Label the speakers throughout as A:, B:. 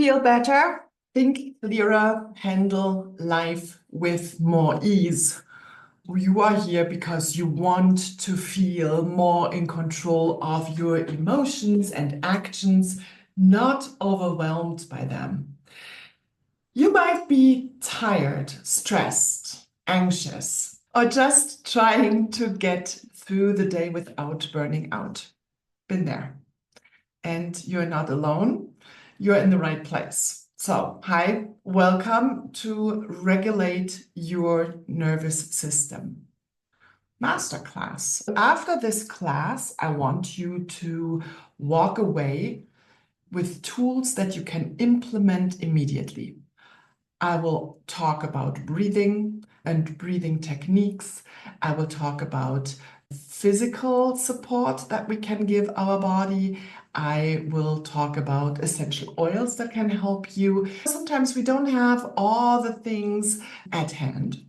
A: Feel better, think clearer, handle life with more ease. You are here because you want to feel more in control of your emotions and actions, not overwhelmed by them. You might be tired, stressed, anxious, or just trying to get through the day without burning out. Been there. And you're not alone. You're in the right place. So, hi, welcome to Regulate Your Nervous System Masterclass. After this class, I want you to walk away with tools that you can implement immediately. I will talk about breathing and breathing techniques. I will talk about physical support that we can give our body. I will talk about essential oils that can help you. Sometimes we don't have all the things at hand.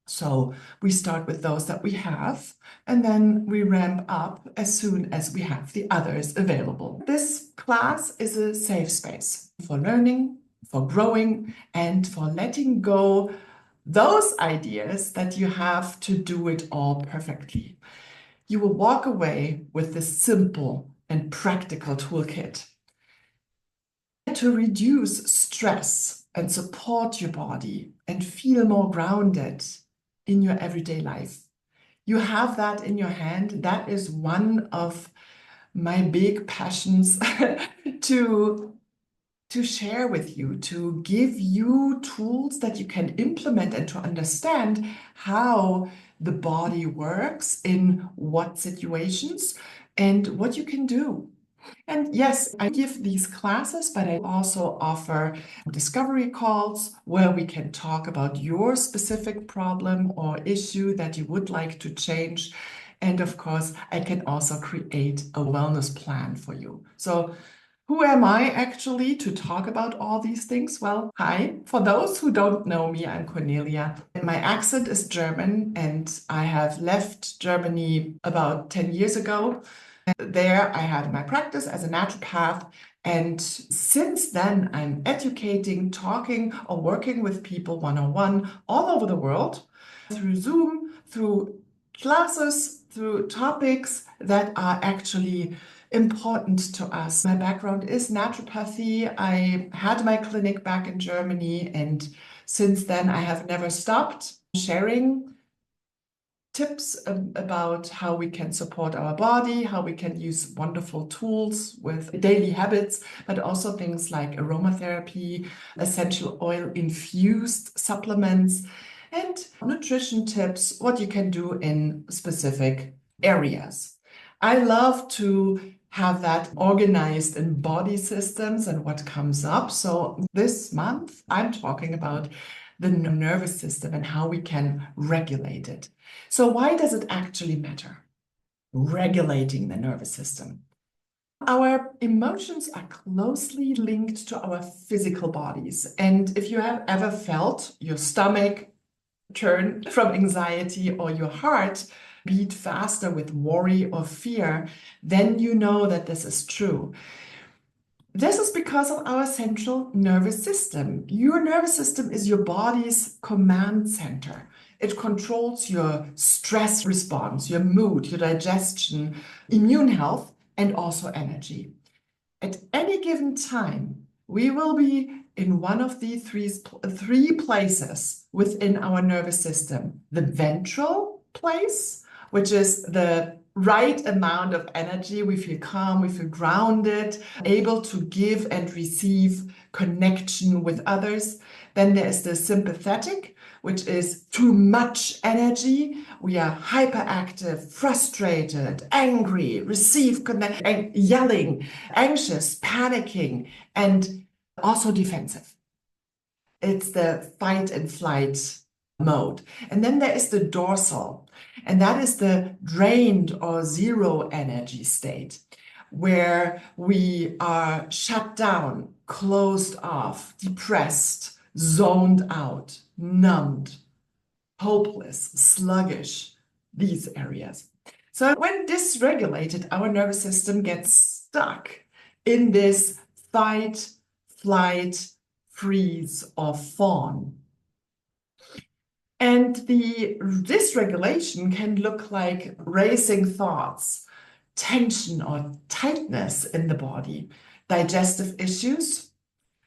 A: So we start with those that we have, and then we ramp up as soon as we have the others available. This class is a safe space for learning, for growing, and for letting go those ideas that you have to do it all perfectly. You will walk away with this simple and practical toolkit to reduce stress and support your body and feel more grounded in your everyday life. You have that in your hand. That is one of my big passions to share with you, to give you tools that you can implement and to understand how the body works in what situations and what you can do. And yes, I give these classes, but I also offer discovery calls where we can talk about your specific problem or issue that you would like to change. And of course, I can also create a wellness plan for you. So who am I actually to talk about all these things? Well, hi. For those who don't know me, I'm Cornelia. My accent is German, and I have left Germany about 10 years ago. There, I had my practice as a naturopath. And since then, I'm educating, talking, or working with people one-on-one all over the world through Zoom, through classes, through topics that are actually important to us. My background is naturopathy. I had my clinic back in Germany, and since then I have never stopped sharing tips about how we can support our body, how we can use wonderful tools with daily habits, but also things like aromatherapy, essential oil infused supplements, and nutrition tips, what you can do in specific areas. I love to have that organized in body systems and what comes up. So this month, I'm talking about the nervous system and how we can regulate it. So why does it actually matter? Regulating the nervous system. Our emotions are closely linked to our physical bodies. And if you have ever felt your stomach turn from anxiety or your heart beat faster with worry or fear, then you know that this is true. This is because of our central nervous system. Your nervous system is your body's command center. It controls your stress response, your mood, your digestion, immune health, and also energy. At any given time, we will be in one of the three places within our nervous system. The ventral place, which is the right amount of energy. We feel calm, we feel grounded, able to give and receive connection with others. Then there's the sympathetic, which is too much energy. We are hyperactive, frustrated, angry, receive connection, yelling, anxious, panicking, and also defensive. It's the fight and flight mode. And then there is the dorsal, and that is the drained or zero energy state, where we are shut down, closed off, depressed, zoned out, numbed, hopeless, sluggish, these areas. So when dysregulated, our nervous system gets stuck in this fight, flight, freeze, or fawn. And the dysregulation can look like racing thoughts, tension or tightness in the body, digestive issues,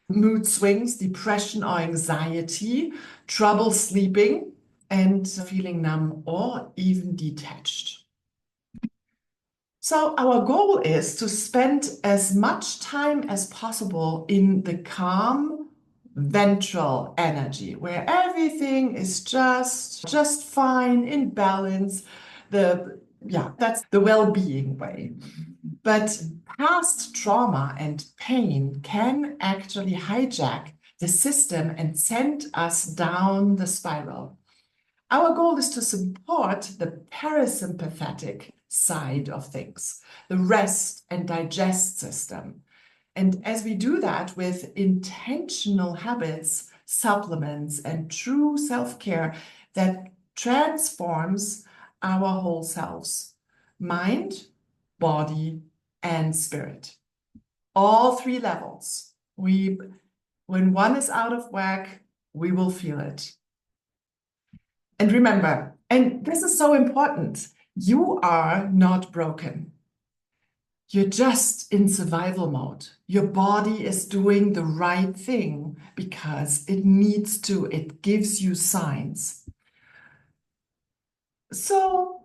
A: mood swings, depression or anxiety, trouble sleeping, and feeling numb or even detached. So our goal is to spend as much time as possible in the calm ventral energy, where everything is just fine, in balance. That's the well-being way. But past trauma and pain can actually hijack the system and send us down the spiral. Our goal is to support the parasympathetic side of things, the rest and digest system. And as we do that with intentional habits, supplements, and true self-care that transforms our whole selves, mind, body, and spirit. All three levels. When one is out of whack, we will feel it. And remember, and this is so important, you are not broken. You're just in survival mode. Your body is doing the right thing because it needs to. It gives you signs. So,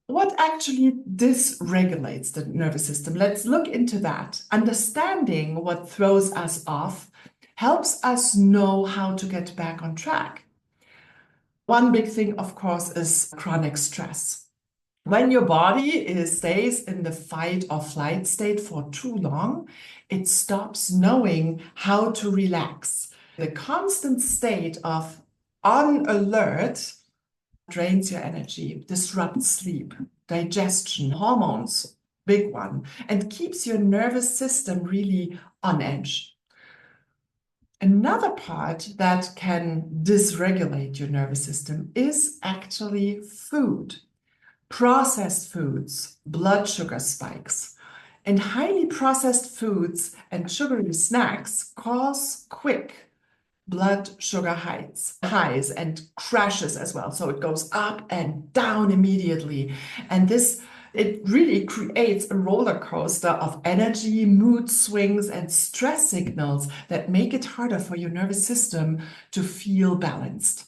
A: what actually dysregulates the nervous system? Let's look into that. Understanding what throws us off helps us know how to get back on track. One big thing, of course, is chronic stress. When your body stays in the fight or flight state for too long, it stops knowing how to relax. The constant state of on alert drains your energy, disrupts sleep, digestion, hormones, big one, and keeps your nervous system really on edge. Another part that can dysregulate your nervous system is actually food. Processed foods, blood sugar spikes, and highly processed foods and sugary snacks cause quick blood sugar highs and crashes as well. So it goes up and down immediately. And it really creates a roller coaster of energy, mood swings, and stress signals that make it harder for your nervous system to feel balanced.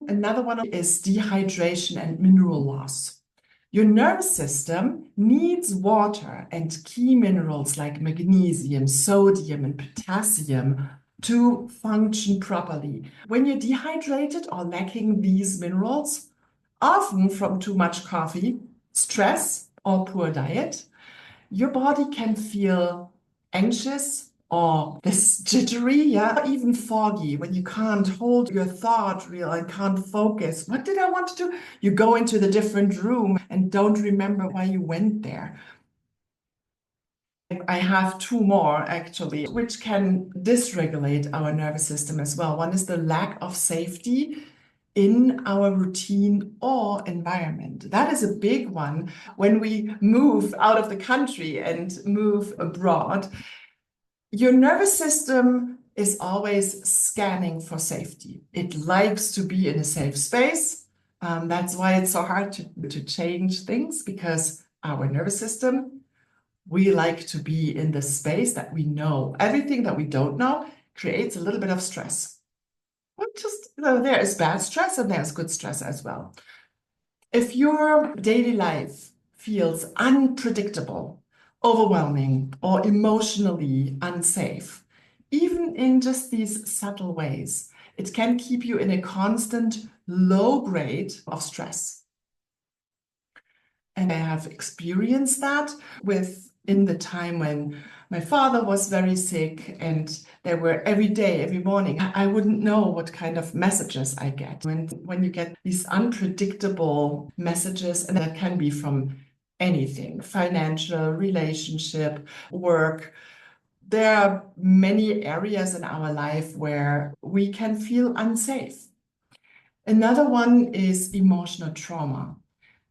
A: Another one is dehydration and mineral loss. Your nervous system needs water and key minerals like magnesium, sodium, and potassium to function properly. When you're dehydrated or lacking these minerals, often from too much coffee, stress, or poor diet, your body can feel anxious or this jittery, even foggy, when you can't hold your thought real and can't focus. What did I want to do? You go into the different room and don't remember why you went there. I have two more actually, which can dysregulate our nervous system as well. One is the lack of safety in our routine or environment. That is a big one when we move out of the country and move abroad. Your nervous system is always scanning for safety. It likes to be in a safe space. That's why it's so hard to change things, because our nervous system, we like to be in the space that we know. Everything that we don't know creates a little bit of stress. There is bad stress and there's good stress as well. If your daily life feels unpredictable, overwhelming, or emotionally unsafe, even in just these subtle ways, it can keep you in a constant low grade of stress. And I have experienced that in the time when my father was very sick, and there were every day, every morning, I wouldn't know what kind of messages I get. When you get these unpredictable messages, and that can be from anything, financial, relationship, work, there are many areas in our life where we can feel unsafe. Another one is emotional trauma.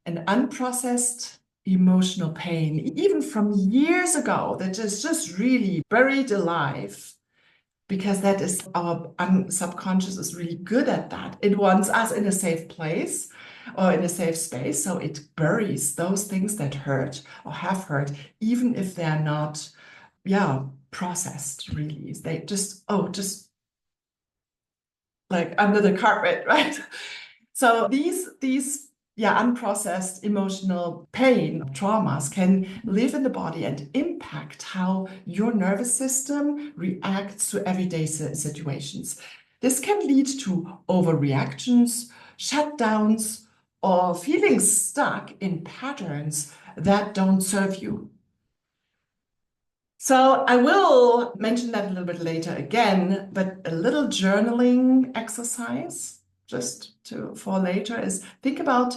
A: An unprocessed emotional pain, even from years ago, that is just really buried alive, because that is our subconscious is really good at that. It wants us in a safe place or in a safe space. So it buries those things that hurt or have hurt, even if they're not, yeah, processed really. They just, oh, just like under the carpet, right? So these yeah, unprocessed emotional pain, traumas can live in the body and impact how your nervous system reacts to everyday situations. This can lead to overreactions, shutdowns, or feeling stuck in patterns that don't serve you. So I will mention that a little bit later again, but a little journaling exercise just to for later is think about,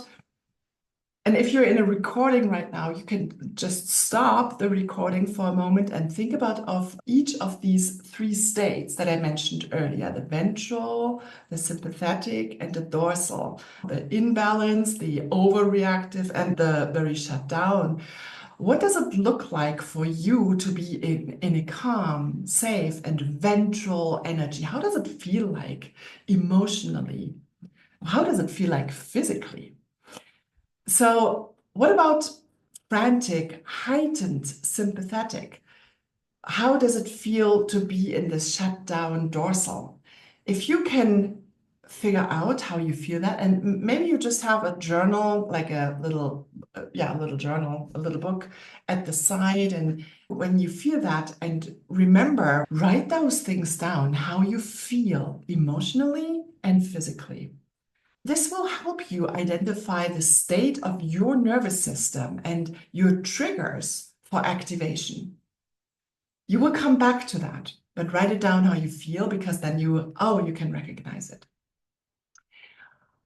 A: and if you're in a recording right now, you can just stop the recording for a moment and think about of each of these three states that I mentioned earlier, the ventral, the sympathetic, and the dorsal, the imbalance, the overreactive, and the very shut down. What does it look like for you to be in a calm, safe, and ventral energy? How does it feel like emotionally? How does it feel like physically? So, what about frantic, heightened, sympathetic? How does it feel to be in the shutdown dorsal? If you can figure out how you feel that, and maybe you just have a journal, like a little, yeah, a little journal, a little book at the side. And when you feel that, and remember, write those things down, how you feel emotionally and physically. This will help you identify the state of your nervous system and your triggers for activation. You will come back to that, but write it down how you feel, because then you can recognize it.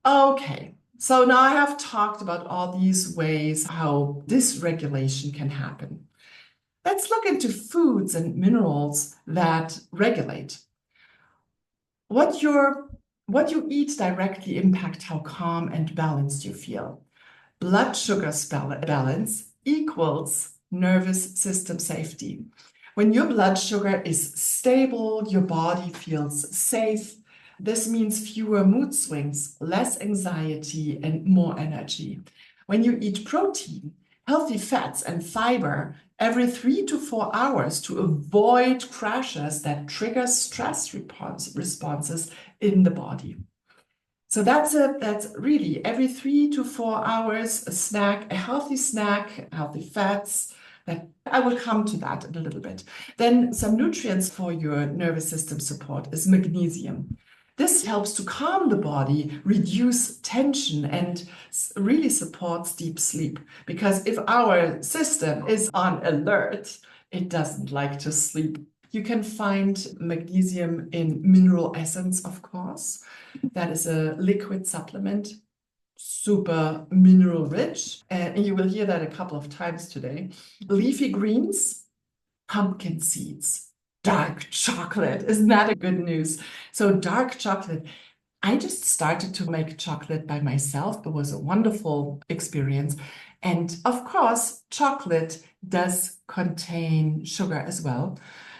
A: Okay, so now I have talked about all these ways how dysregulation can happen. Let's look into foods and minerals that regulate. What you eat directly impact how calm and balanced you feel. Blood sugar balance equals nervous system safety. When your blood sugar is stable, your body feels safe. This means fewer mood swings, less anxiety, and more energy. When you eat protein, healthy fats, and fiber every 3 to 4 hours to avoid crashes that trigger stress responses in the body. So that's really every 3 to 4 hours, a snack, a healthy snack, healthy fats. That I will come to that in a little bit. Then some nutrients for your nervous system support is magnesium. This helps to calm the body, reduce tension, and really supports deep sleep. Because if our system is on alert, it doesn't like to sleep. You can find magnesium in mineral essence, of course. That is a liquid supplement, super mineral rich. And you will hear that a couple of times today. Leafy greens, pumpkin seeds, dark chocolate. Isn't that a good news? So dark chocolate. I just started to make chocolate by myself. It was a wonderful experience. And of course, chocolate does contain sugar as well.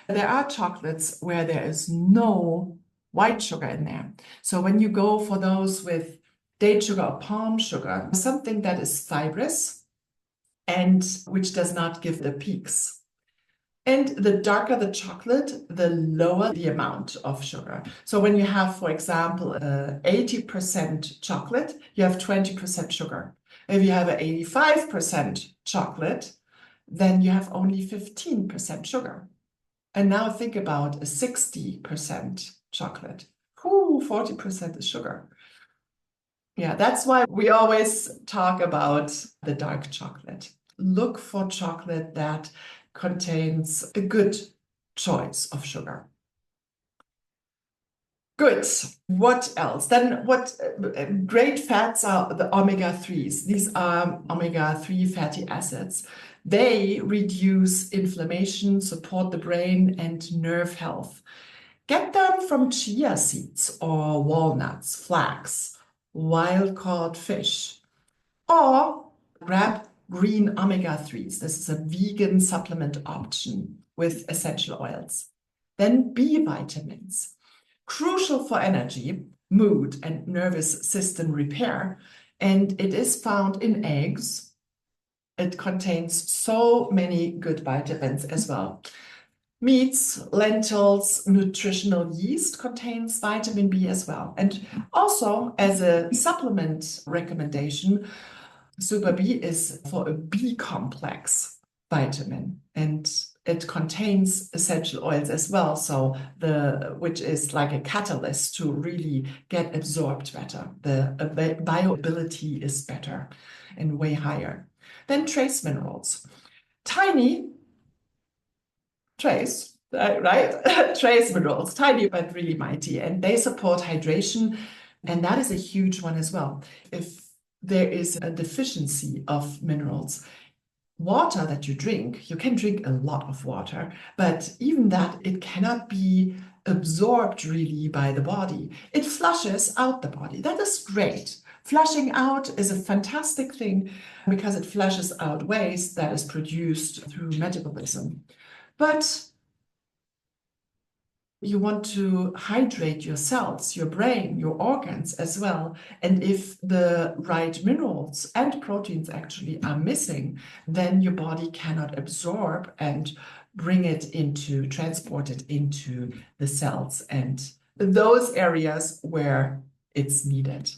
A: There are chocolates where there is no white sugar in there. So when you go for those with date sugar or palm sugar, something that is fibrous and which does not give the peaks. And the darker the chocolate, the lower the amount of sugar. So when you have, for example, 80% chocolate, you have 20% sugar. If you have an 85% chocolate, then you have only 15% sugar. And now think about a 60% chocolate. Ooh, 40% is sugar. Yeah, that's why we always talk about the dark chocolate. Look for chocolate that contains a good choice of sugar. Good. What else? Then what great fats are the omega-3s. These are omega-3 fatty acids. They reduce inflammation, support the brain and nerve health. Get them from chia seeds or walnuts, flax, wild caught fish, or grab green omega-3s. This is a vegan supplement option with essential oils. Then B vitamins, crucial for energy, mood, and nervous system repair. And it is found in eggs. It contains so many good vitamins as well. Meats, lentils, nutritional yeast contains vitamin B as well. And also, as a supplement recommendation, Super B is for a B complex vitamin, and it contains essential oils as well, so which is like a catalyst to really get absorbed better. The bioavailability is better and way higher. Then trace minerals, tiny trace, right? Trace minerals, tiny but really mighty, and they support hydration, and that is a huge one as well. If there is a deficiency of minerals, water that you drink, you can drink a lot of water, but even that, it cannot be absorbed really by the body. It flushes out the body. That is great. Flushing out is a fantastic thing because it flushes out waste that is produced through metabolism. But you want to hydrate your cells, your brain, your organs as well. And if the right minerals and proteins actually are missing, then your body cannot absorb and transport it into the cells and those areas where it's needed.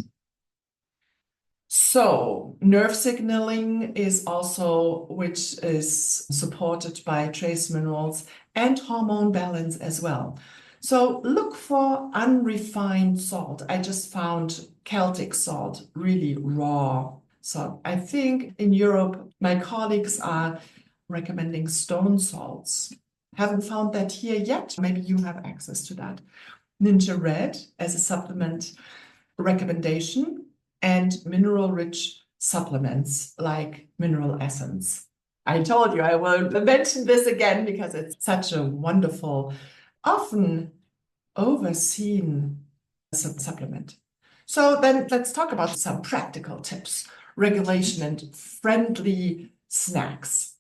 A: So nerve signaling is also, which is supported by trace minerals and hormone balance as well. So look for unrefined salt. I just found Celtic salt, really raw salt. I think in Europe, my colleagues are recommending stone salts. Haven't found that here yet. Maybe you have access to that. Ninja Red as a supplement recommendation, and mineral-rich supplements like mineral essence. I told you I will mention this again because it's such a wonderful, often overseen supplement. So then let's talk about some practical tips, regulation and friendly snacks.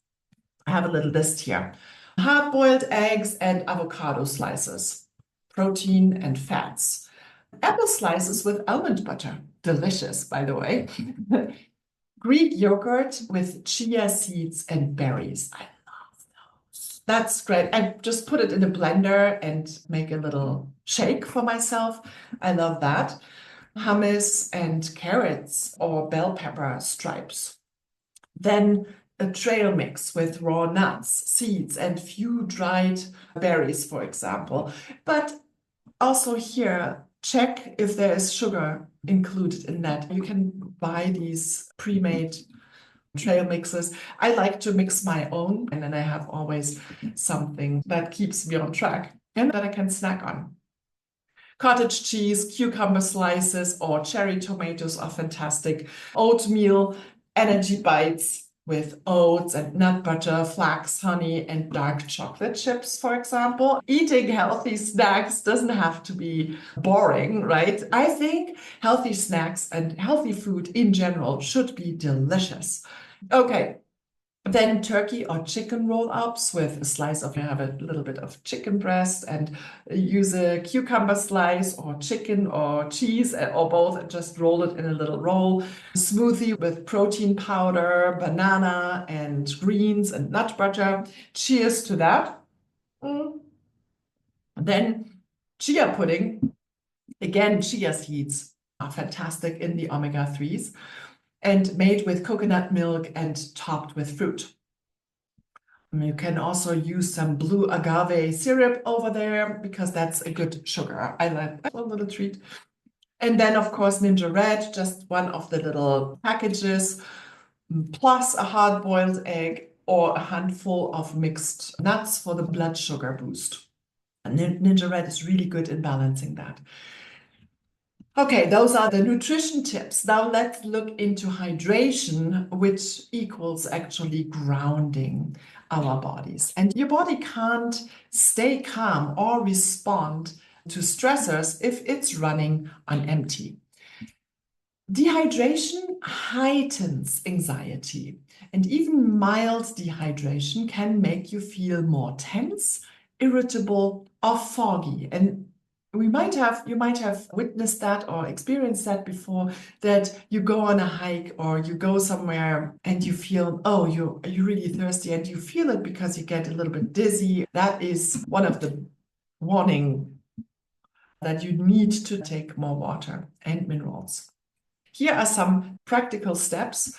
A: I have a little list here. Hard-boiled eggs and avocado slices, protein and fats. Apple slices with almond butter. Delicious, by the way. Greek yogurt with chia seeds and berries. I love those. That's great. I just put it in a blender and make a little shake for myself. I love that. Hummus and carrots or bell pepper stripes. Then a trail mix with raw nuts, seeds, and few dried berries, for example. But also here, check if there is sugar included in that. You can buy these pre-made trail mixes. I like to mix my own, and then I have always something that keeps me on track and that I can snack on. Cottage cheese, cucumber slices, or cherry tomatoes are fantastic. Oatmeal, energy bites with oats and nut butter, flax, honey, and dark chocolate chips, for example. Eating healthy snacks doesn't have to be boring, right? I think healthy snacks and healthy food in general should be delicious. Okay. Then turkey or chicken roll-ups with a slice of, you have a little bit of chicken breast and use a cucumber slice or chicken or cheese or both and just roll it in a little roll. Smoothie with protein powder, banana and greens and nut butter. Cheers to that. Then chia pudding. Again, chia seeds are fantastic in the omega-3s. And made with coconut milk and topped with fruit. You can also use some blue agave syrup over there because that's a good sugar. I like that, a little treat. And then, of course, Ninja Red, just one of the little packages, plus a hard-boiled egg or a handful of mixed nuts for the blood sugar boost. And Ninja Red is really good in balancing that. Okay, those are the nutrition tips. Now let's look into hydration, which equals actually grounding our bodies. And your body can't stay calm or respond to stressors if it's running on empty. Dehydration heightens anxiety, and even mild dehydration can make you feel more tense, irritable, or foggy. And you might have witnessed that or experienced that before, that you go on a hike or you go somewhere and you feel, oh, you're really thirsty, and you feel it because you get a little bit dizzy. That is one of the warning that you need to take more water and minerals. Here are some practical steps.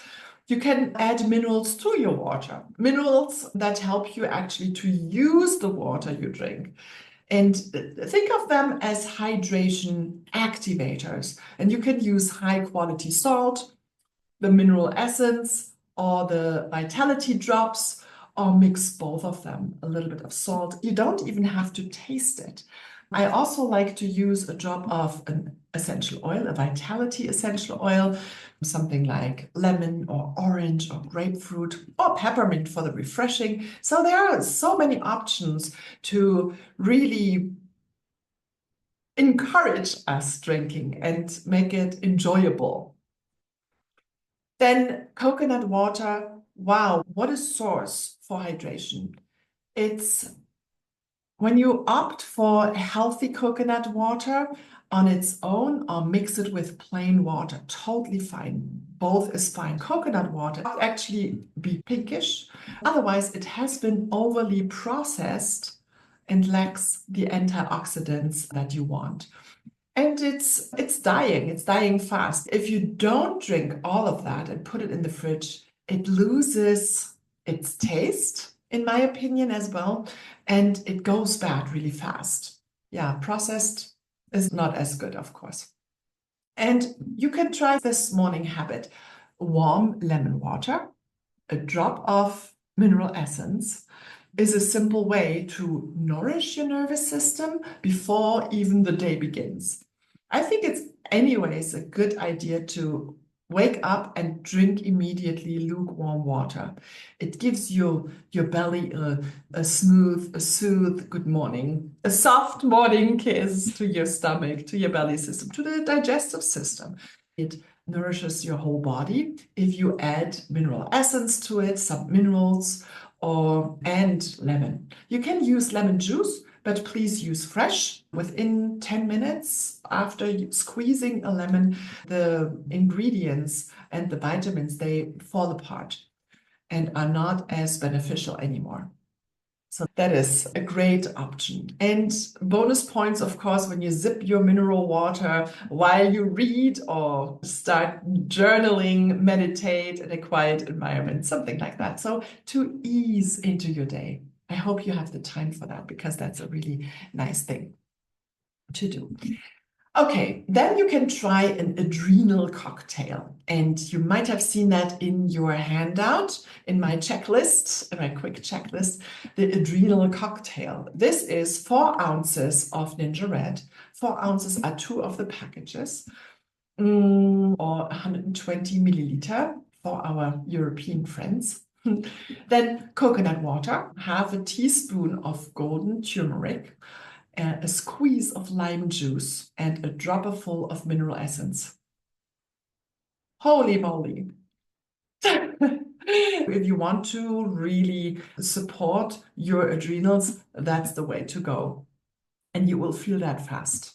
A: You can add minerals to your water, minerals that help you actually to use the water you drink. And think of them as hydration activators. And you can use high quality salt, the mineral essence, or the vitality drops, or mix both of them, a little bit of salt. You don't even have to taste it. I also like to use a drop of an essential oil, a vitality essential oil, something like lemon or orange or grapefruit or peppermint for the refreshing. So there are so many options to really encourage us drinking and make it enjoyable. Then coconut water, wow, what a source for hydration. It's when you opt for healthy coconut water on its own or mix it with plain water, totally fine. Both is fine. Coconut water actually be pinkish. Otherwise, it has been overly processed and lacks the antioxidants that you want. And it's dying fast. If you don't drink all of that and put it in the fridge, it loses its taste, in my opinion, as well, and it goes bad really fast. Yeah, processed is not as good, of course. And you can try this morning habit: warm lemon water, a drop of mineral essence, is a simple way to nourish your nervous system before even the day begins. I think it's anyways a good idea to wake up and drink immediately lukewarm water. It gives your belly a smooth, a soothe good morning, a soft morning kiss to your stomach, to your belly system, to the digestive system. It nourishes your whole body. If you add mineral essence to it, some minerals, and lemon. You can use lemon juice, but please use fresh. Within 10 minutes after squeezing a lemon, the ingredients and the vitamins, they fall apart and are not as beneficial anymore. So that is a great option. And bonus points, of course, when you sip your mineral water while you read or start journaling, meditate in a quiet environment, something like that. So to ease into your day. I hope you have the time for that, because that's a really nice thing to do. Okay, then you can try an adrenal cocktail. And you might have seen that in your handout, in my checklist, in my quick checklist, the adrenal cocktail. This is 4 ounces of Ninja Red. 4 ounces are 2 of the packages, or 120 milliliter for our European friends. Then coconut water, half a teaspoon of golden turmeric, a squeeze of lime juice, and a dropper full of mineral essence. Holy moly. If you want to really support your adrenals, that's the way to go. And you will feel that fast.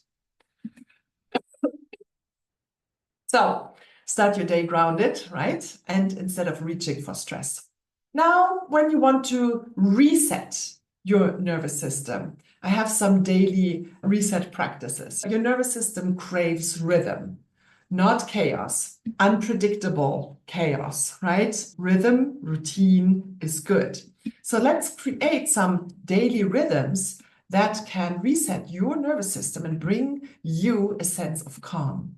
A: So start your day grounded, right? And instead of reaching for stress. Now, when you want to reset your nervous system, I have some daily reset practices. Your nervous system craves rhythm, not chaos, unpredictable chaos, right? Rhythm, routine is good. So let's create some daily rhythms that can reset your nervous system and bring you a sense of calm.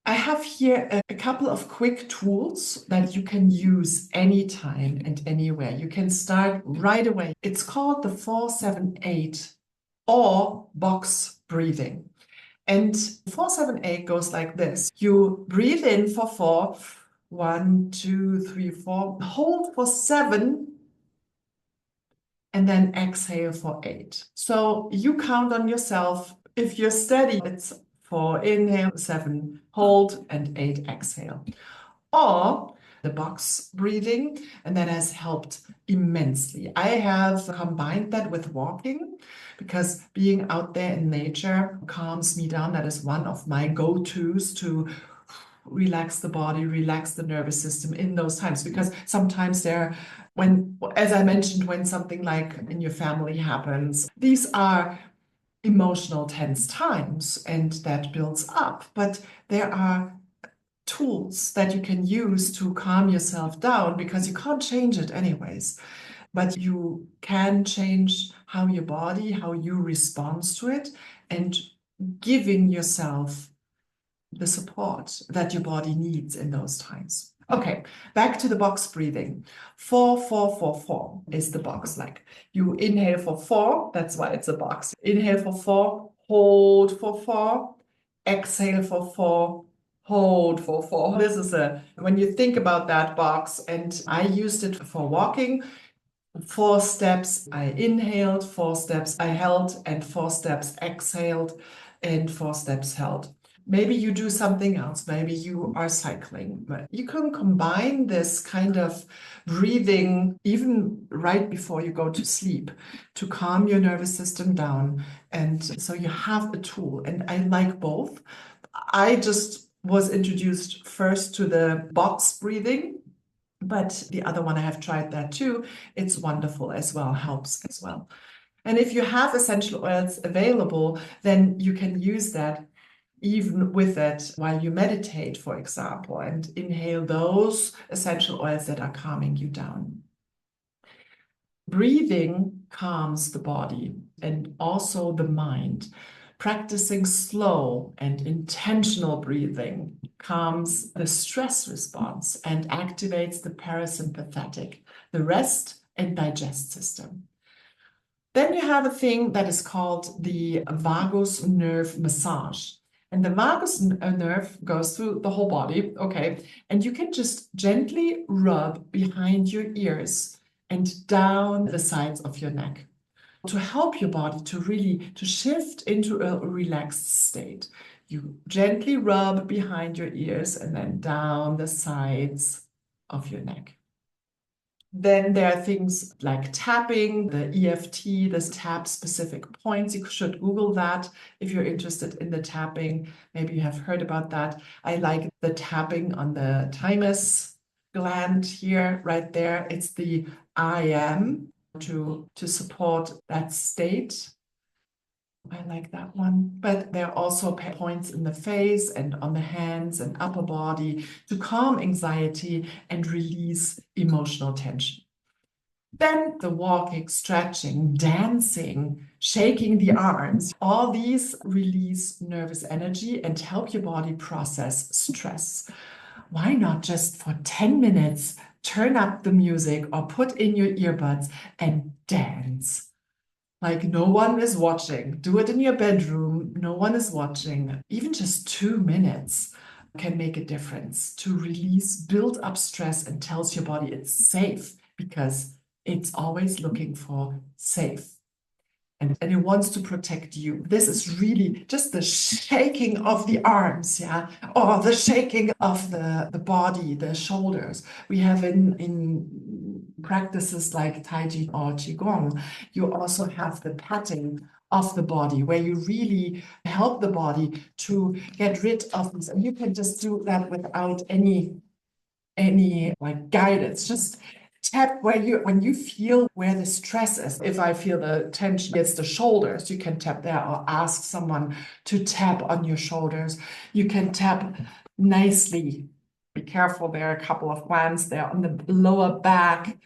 A: I have here a couple of quick tools that you can use anytime and anywhere. You can start right away. It's called the 4-7-8 or box breathing. And 4-7-8 goes like this. You breathe in for 4, 1, 2, 3, 4, hold for 7, and then exhale for 8. So you count on yourself. If you're steady, it's 4 inhale, 7 hold, and 8 exhale. Or the box breathing, and that has helped immensely. I have combined that with walking because being out there in nature calms me down. That is one of my go-tos to relax the body, relax the nervous system in those times. Because sometimes as I mentioned, when something like in your family happens, these are emotional tense times and that builds up. But there are tools that you can use to calm yourself down because you can't change it anyways. But you can change how your body, how you respond to it, and giving yourself the support that your body needs in those times. Okay, back to the box breathing. 4, 4, 4, 4 is the box. Like you inhale for 4, that's why it's a box. Inhale for 4, hold for 4, exhale for 4, hold for 4. This is when you think about that box, and I used it for walking. 4 steps I inhaled, 4 steps I held, and 4 steps exhaled, and 4 steps held. Maybe you do something else. Maybe you are cycling. But you can combine this kind of breathing even right before you go to sleep to calm your nervous system down. And so you have a tool. And I like both. I just was introduced first to the box breathing, but the other one I have tried that too. It's wonderful as well, helps as well. And if you have essential oils available, then you can use that even with it while you meditate, for example, and inhale those essential oils that are calming you down. Breathing calms the body and also the mind. Practicing slow and intentional breathing calms the stress response and activates the parasympathetic, the rest and digest system. Then you have a thing that is called the vagus nerve massage. And the vagus nerve goes through the whole body, okay? And you can just gently rub behind your ears and down the sides of your neck to help your body to shift into a relaxed state. You gently rub behind your ears and then down the sides of your neck. Then there are things like tapping, the EFT, this tap specific points. You should Google that if you're interested in the tapping. Maybe you have heard about that. I like the tapping on the thymus gland here, right there. It's the IM to support that state. I like that one. But there are also points in the face and on the hands and upper body to calm anxiety and release emotional tension. Then the walking, stretching, dancing, shaking the arms, all these release nervous energy and help your body process stress. Why not just for 10 minutes turn up the music or put in your earbuds and dance? Like no one is watching. Do it in your bedroom. No one is watching. Even just 2 minutes can make a difference to release, build up stress and tells your body it's safe because it's always looking for safe. And it wants to protect you. This is really just the shaking of the arms, yeah, or the shaking of the body, the shoulders. We have in practices like Tai Chi or Qigong, you also have the patting of the body where you really help the body to get rid of this. And you can just do that without any like guidance. Just tap when you feel where the stress is. If I feel the tension against the shoulders, you can tap there or ask someone to tap on your shoulders. You can tap nicely. Be careful, there are a couple of glands there on the lower back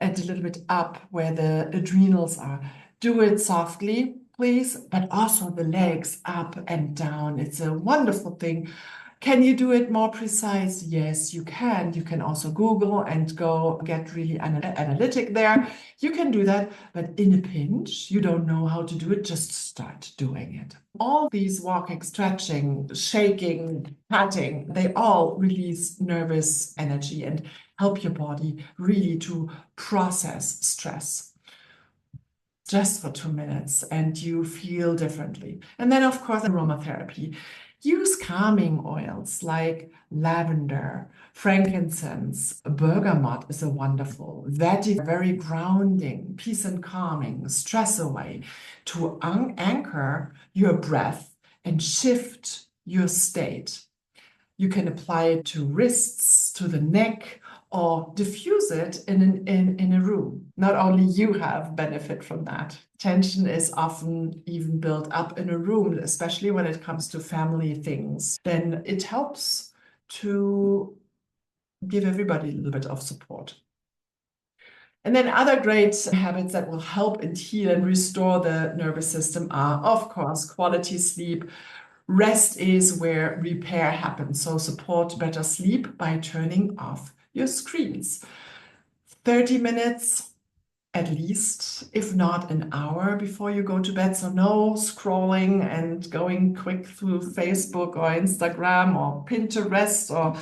A: and a little bit up where the adrenals are. Do it softly, please, but also the legs up and down. It's a wonderful thing. Can you do it more precise? Yes, you can. You can also Google and go get really analytic there. You can do that, but in a pinch, you don't know how to do it, just start doing it. All these walking, stretching, shaking, patting, they all release nervous energy and help your body really to process stress. Just for 2 minutes and you feel differently. And then, of course, aromatherapy. Use calming oils like lavender, frankincense, bergamot is a wonderful, vetiver, very grounding, peace and calming, stress away, to anchor your breath and shift your state. You can apply it to wrists, to the neck, or diffuse it in a room. Not only you have benefit from that. Tension is often even built up in a room, especially when it comes to family things. Then it helps to give everybody a little bit of support. And then other great habits that will help and heal and restore the nervous system are, of course, quality sleep. Rest is where repair happens. So support better sleep by turning off your screens. 30 minutes at least, if not an hour before you go to bed. So no scrolling and going quick through Facebook or Instagram or Pinterest or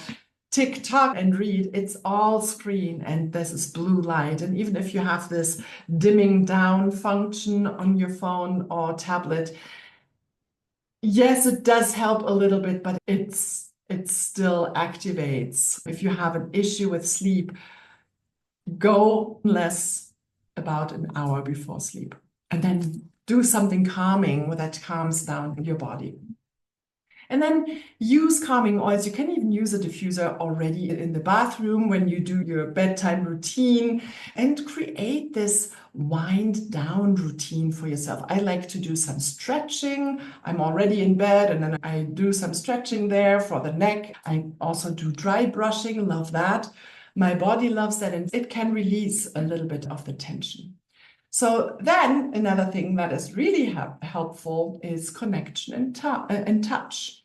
A: TikTok and read. It's all screen and this is blue light. And even if you have this dimming down function on your phone or tablet, yes, it does help a little bit, but it still activates. If you have an issue with sleep, go less about an hour before sleep and then do something calming that calms down your body. And then use calming oils. You can even use a diffuser already in the bathroom when you do your bedtime routine and create this wind down routine for yourself. I like to do some stretching. I'm already in bed and then I do some stretching there for the neck. I also do dry brushing, love that. My body loves that and it can release a little bit of the tension. So then another thing that is really helpful is connection and touch,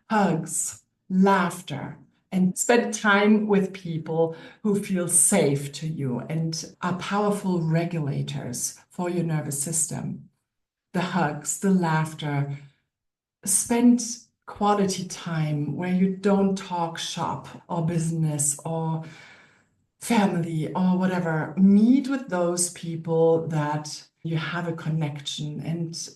A: hugs, laughter, and spend time with people who feel safe to you and are powerful regulators for your nervous system. The hugs, the laughter, spend quality time where you don't talk shop or business or family or whatever. Meet with those people that you have a connection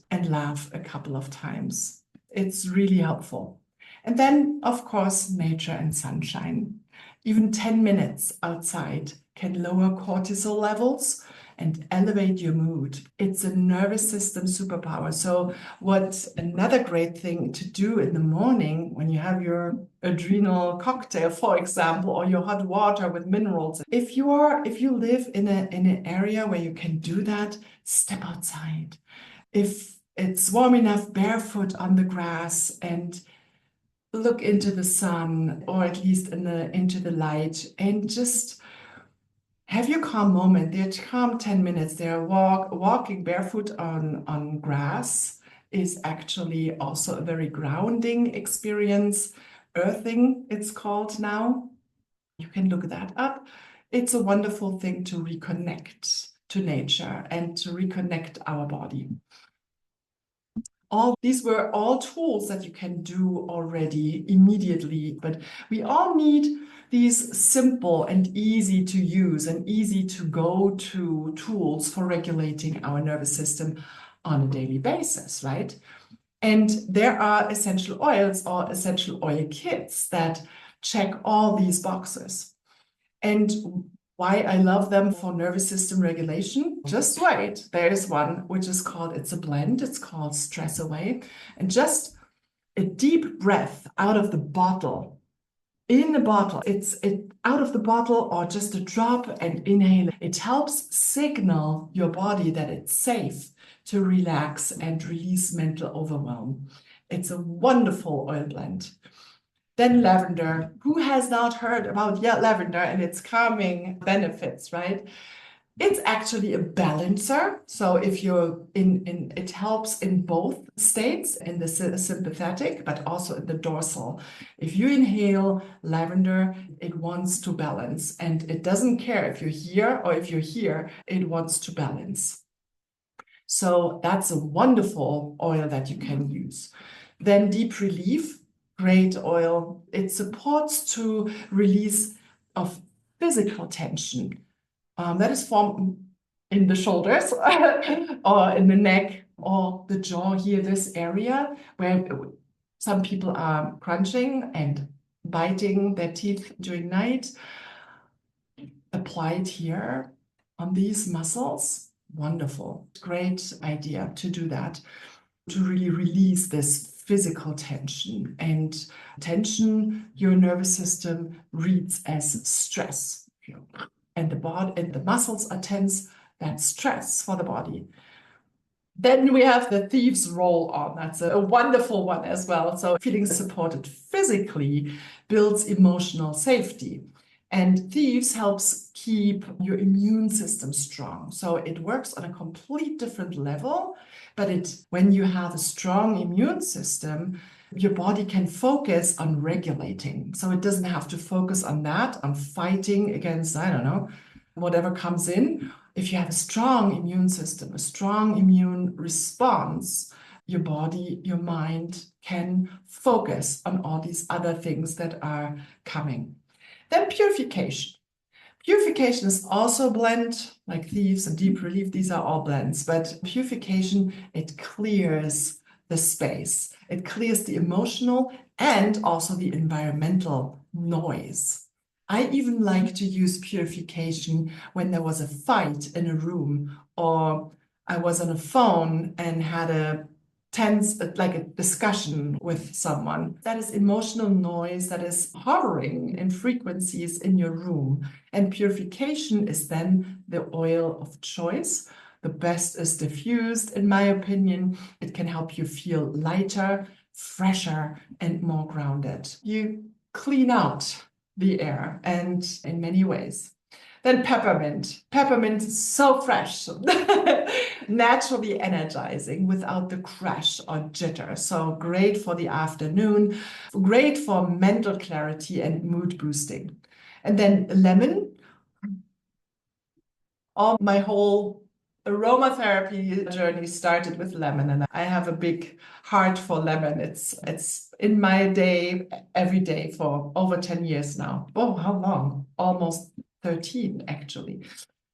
A: and laugh a couple of times. It's really helpful. And then, of course, nature and sunshine. Even 10 minutes outside can lower cortisol levels and elevate your mood. It's a nervous system superpower. So what another great thing to do in the morning when you have your adrenal cocktail, for example, or your hot water with minerals. If you live in an area where you can do that, step outside. If it's warm enough, barefoot on the grass and look into the sun, or at least into the light, and just have your calm moment. They're calm 10 minutes. They're walking barefoot on grass is actually also a very grounding experience. Earthing, it's called now. You can look that up. It's a wonderful thing to reconnect to nature and to reconnect our body. All these were all tools that you can do already immediately, but we all need these simple and easy to use and easy to go to tools for regulating our nervous system on a daily basis, right? And there are essential oils or essential oil kits that check all these boxes. And why I love them for nervous system regulation, just wait. There is one which is called, it's a blend, it's called Stress Away. And just a deep breath out of the bottle, in the bottle, it's out of the bottle or just a drop and inhale. It helps signal your body that it's safe to relax and release mental overwhelm. It's a wonderful oil blend. Then lavender. Who has not heard about lavender and its calming benefits, right? It's actually a balancer. So if you're it helps in both states, in the sympathetic, but also in the dorsal. If you inhale lavender, it wants to balance and it doesn't care if you're here or if you're here, it wants to balance. So that's a wonderful oil that you can use. Then deep relief. Great oil. It supports to release of physical tension that is formed in the shoulders or in the neck or the jaw here, this area where Some people are crunching and biting their teeth during night. Apply it here on these muscles. Wonderful. Great idea to do that, to really release this physical tension. And tension, your nervous system reads as stress. And the body and the muscles are tense, that's stress for the body. Then we have the thieves roll on. That's a wonderful one as well. So feeling supported physically builds emotional safety. And thieves helps keep your immune system strong. So it works on a complete different level. But when you have a strong immune system, your body can focus on regulating. So it doesn't have to focus on that, on fighting against, I don't know, whatever comes in. If you have a strong immune system, a strong immune response, your body, your mind can focus on all these other things that are coming. Then purification. Purification is also a blend, like thieves and deep relief. These are all blends, but purification, it clears the space. It clears the emotional and also the environmental noise. I even like to use purification when there was a fight in a room, or I was on a phone and had a tense, like a discussion with someone. That is emotional noise that is hovering in frequencies in your room. And purification is then the oil of choice. The best is diffused, in my opinion. It can help you feel lighter, fresher, and more grounded. You clean out the air, and in many ways. Then peppermint. Peppermint is so fresh, naturally energizing without the crash or jitter. So great for the afternoon, great for mental clarity and mood boosting. And then lemon. All my whole aromatherapy journey started with lemon, and I have a big heart for lemon. It's in my day every day for over 10 years now. Oh, how long? Almost 13, actually.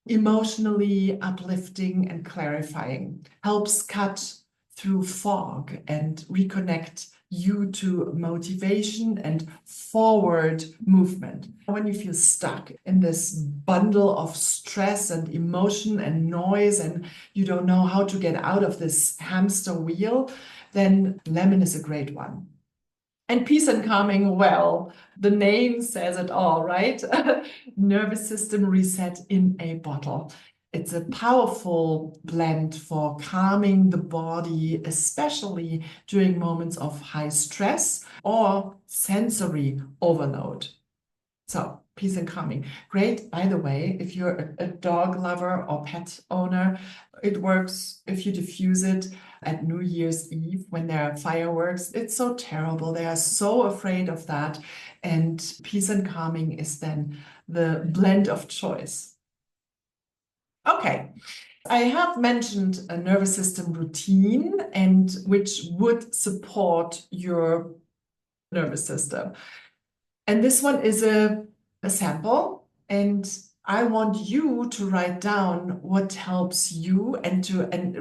A: Emotionally uplifting and clarifying, helps cut through fog and reconnect you to motivation and forward movement. When you feel stuck in this bundle of stress and emotion and noise and you don't know how to get out of this hamster wheel, then lemon is a great one. And peace and calming, well, the name says it all, right? Nervous system reset in a bottle. It's a powerful blend for calming the body, especially during moments of high stress or sensory overload. So, peace and calming. Great, by the way, if you're a dog lover or pet owner, it works if you diffuse it at New Year's Eve when there are fireworks. It's so terrible. They are so afraid of that. And peace and calming is then the blend of choice. Okay. I have mentioned a nervous system routine and which would support your nervous system. And this one is a sample, and I want you to write down what helps you and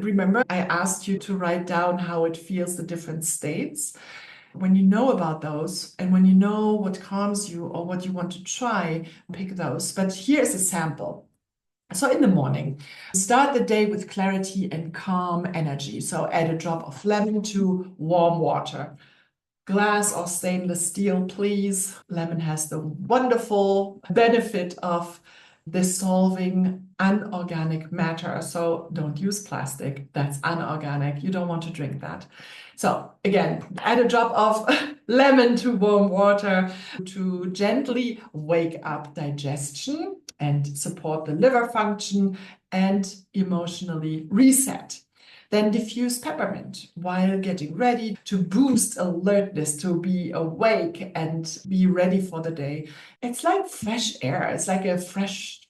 A: remember, I asked you to write down how it feels, the different states. When you know about those and when you know what calms you or what you want to try, pick those. But here's a sample. So in the morning, start the day with clarity and calm energy. So add a drop of lemon to warm water. Glass or stainless steel, please. Lemon has the wonderful benefit of dissolving unorganic matter. So don't use plastic. That's unorganic. You don't want to drink that. So again, add a drop of lemon to warm water to gently wake up digestion and support the liver function and emotionally reset. Then diffuse peppermint while getting ready to boost alertness, to be awake and be ready for the day. It's like fresh air. It's like a fresh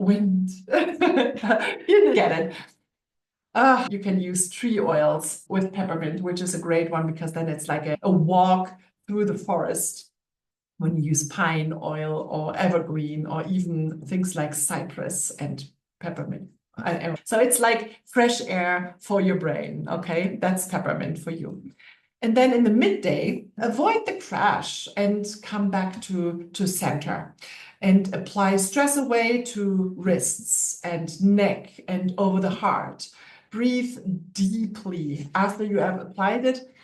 A: wind. You get it. You can use tree oils with peppermint, which is a great one because then it's like a walk through the forest when you use pine oil or evergreen or even things like cypress and peppermint. So it's like fresh air for your brain, okay? That's peppermint for you. And then in the midday, avoid the crash and come back to center and apply stress away to wrists and neck and over the heart. Breathe deeply after you have applied it.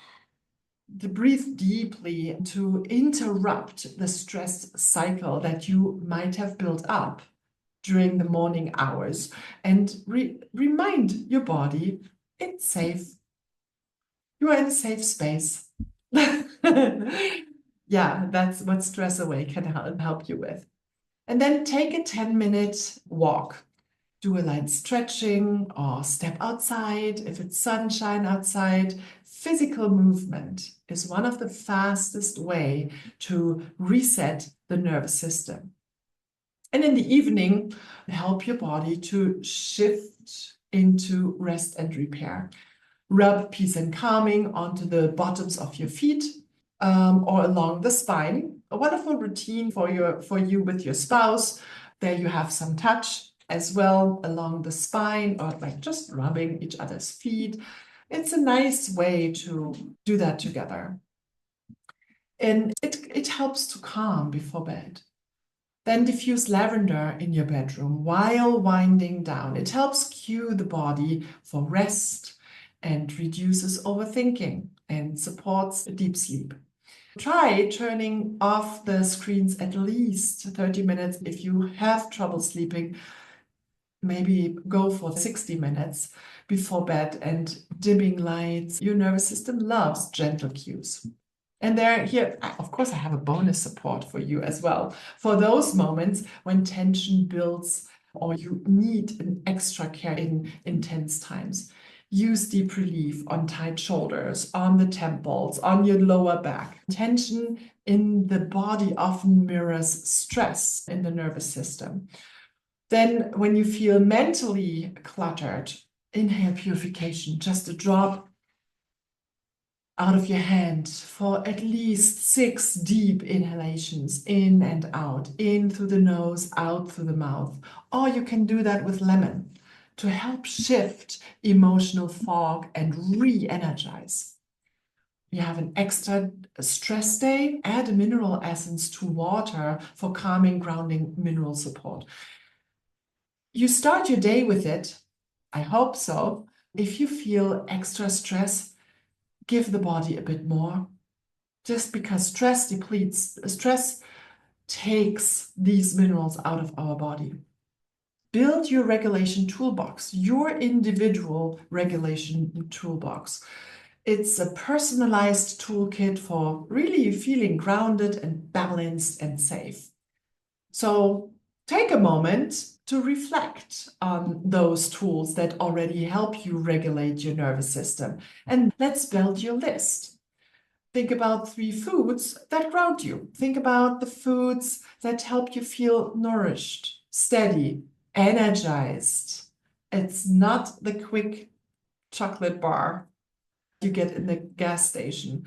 A: To breathe deeply to interrupt the stress cycle that you might have built up during the morning hours and remind your body it's safe. You are in a safe space. Yeah, that's what stress away can help you with. And then take a 10-minute walk. Do a light stretching or step outside if it's sunshine outside. Physical movement is one of the fastest way to reset the nervous system. And in the evening, help your body to shift into rest and repair. Rub peace and calming onto the bottoms of your feet or along the spine. A wonderful routine for you with your spouse. There you have some touch as well along the spine or like just rubbing each other's feet. It's a nice way to do that together. And it helps to calm before bed. Then diffuse lavender in your bedroom while winding down. It helps cue the body for rest and reduces overthinking and supports deep sleep. Try turning off the screens at least 30 minutes. If you have trouble sleeping, maybe go for 60 minutes before bed and dimming lights. Your nervous system loves gentle cues. And here, of course, I have a bonus support for you as well. For those moments when tension builds or you need an extra care in intense times. Use deep relief on tight shoulders, on the temples, on your lower back. Tension in the body often mirrors stress in the nervous system. Then when you feel mentally cluttered, inhale purification, just a drop out of your hand for at least 6 deep inhalations, in and out, in through the nose, out through the mouth. Or you can do that with lemon to help shift emotional fog and re-energize. You have an extra stress day, add a mineral essence to water for calming, grounding mineral support. You start your day with it. I hope so. If you feel extra stress, give the body a bit more. Just because stress depletes, stress takes these minerals out of our body. Build your regulation toolbox, your individual regulation toolbox. It's a personalized toolkit for really feeling grounded and balanced and safe. So take a moment to reflect on those tools that already help you regulate your nervous system. And let's build your list. Think about 3 foods that ground you. Think about the foods that help you feel nourished, steady, energized. It's not the quick chocolate bar you get in the gas station.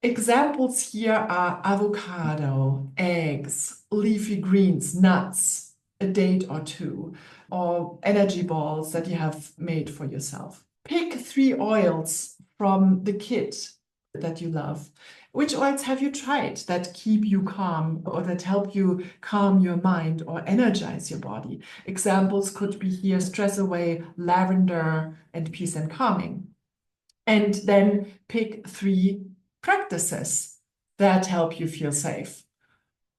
A: Examples here are avocado, eggs, leafy greens, nuts, a date or 2, or energy balls that you have made for yourself. Pick 3 oils from the kit that you love. Which oils have you tried that keep you calm or that help you calm your mind or energize your body? Examples could be here stress away, lavender, and peace and calming. And then pick 3 practices that help you feel safe.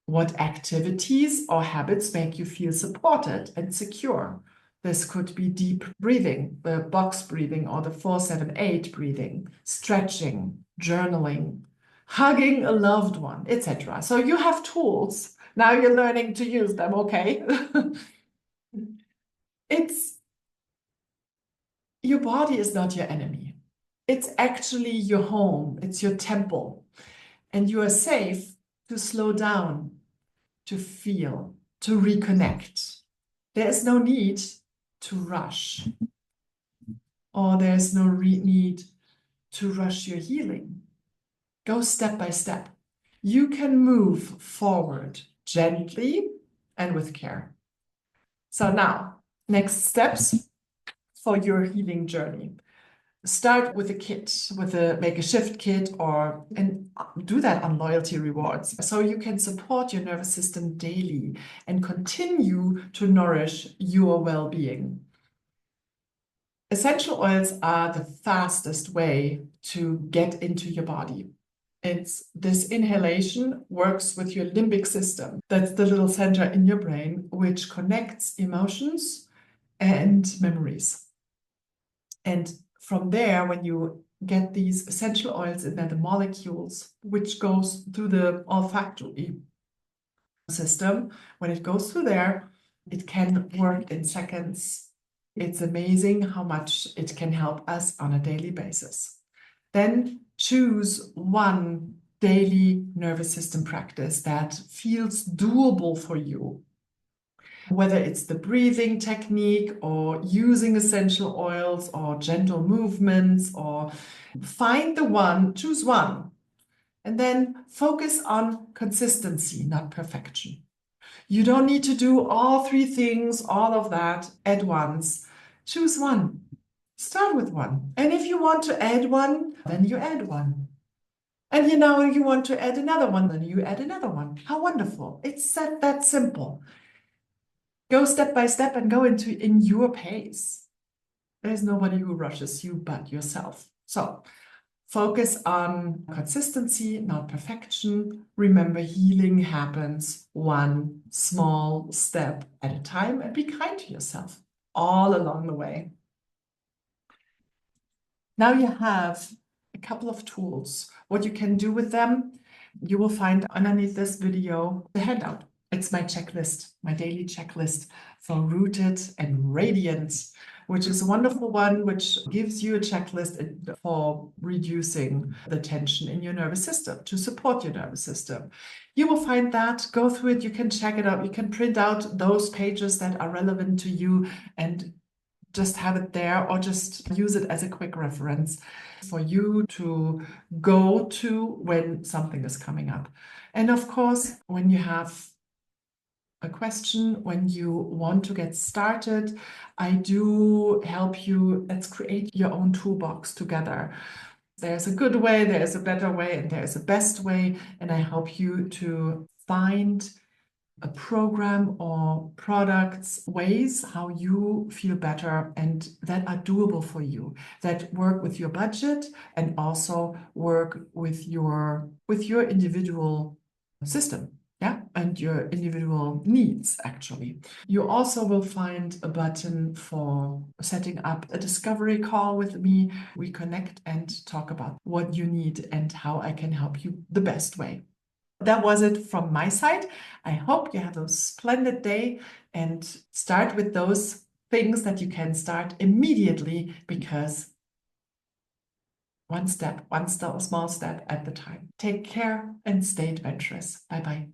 A: What activities or habits make you feel supported and secure? This could be deep breathing, the box breathing or the 4-7-8 breathing, stretching, journaling, hugging a loved one, etc. So you have tools. Now you're learning to use them, okay? Your body is not your enemy. It's actually your home. It's your temple. And you are safe to slow down, to feel, to reconnect. There is no need to rush, or there's no need to rush your healing. Go step by step. You can move forward gently and with care. So now, next steps for your healing journey. Start with a kit, with a make a shift kit, and do that on loyalty rewards. So you can support your nervous system daily and continue to nourish your well-being. Essential oils are the fastest way to get into your body. This inhalation works with your limbic system. That's the little center in your brain which connects emotions and memories. And from there, when you get these essential oils in there, the molecules, which goes through the olfactory system, when it goes through there, it can work in seconds. It's amazing how much it can help us on a daily basis. Then choose one daily nervous system practice that feels doable for you. Whether it's the breathing technique or using essential oils or gentle movements, or find the one, choose one, and then focus on consistency, not perfection. You don't need to do all three things, all of that at once. Choose one. Start with one. And if you want to add one, then you add one. And you know, you want to add another one, then you add another one. How wonderful. It's that simple. Go step by step and go in your pace. There's nobody who rushes you but yourself. So focus on consistency, not perfection. Remember, healing happens one small step at a time, and be kind to yourself all along the way. Now you have a couple of tools. What you can do with them, you will find underneath this video the handout. It's my checklist, my daily checklist for Rooted and Radiant, which is a wonderful one, which gives you a checklist for reducing the tension in your nervous system, to support your nervous system. You will find that, go through it, you can check it out, you can print out those pages that are relevant to you and just have it there, or just use it as a quick reference for you to go to when something is coming up. And of course, when you have a question, when you want to get started, I do help you. Let's create your own toolbox together. There's a good way, there's a better way, and there's a best way. And I help you to find a program or products, ways how you feel better and that are doable for you, that work with your budget and also work with your individual system. Yeah, and your individual needs, actually. You also will find a button for setting up a discovery call with me. We connect and talk about what you need and how I can help you the best way. That was it from my side. I hope you have a splendid day and start with those things that you can start immediately, because one small step at the time. Take care and stay adventurous. Bye-bye.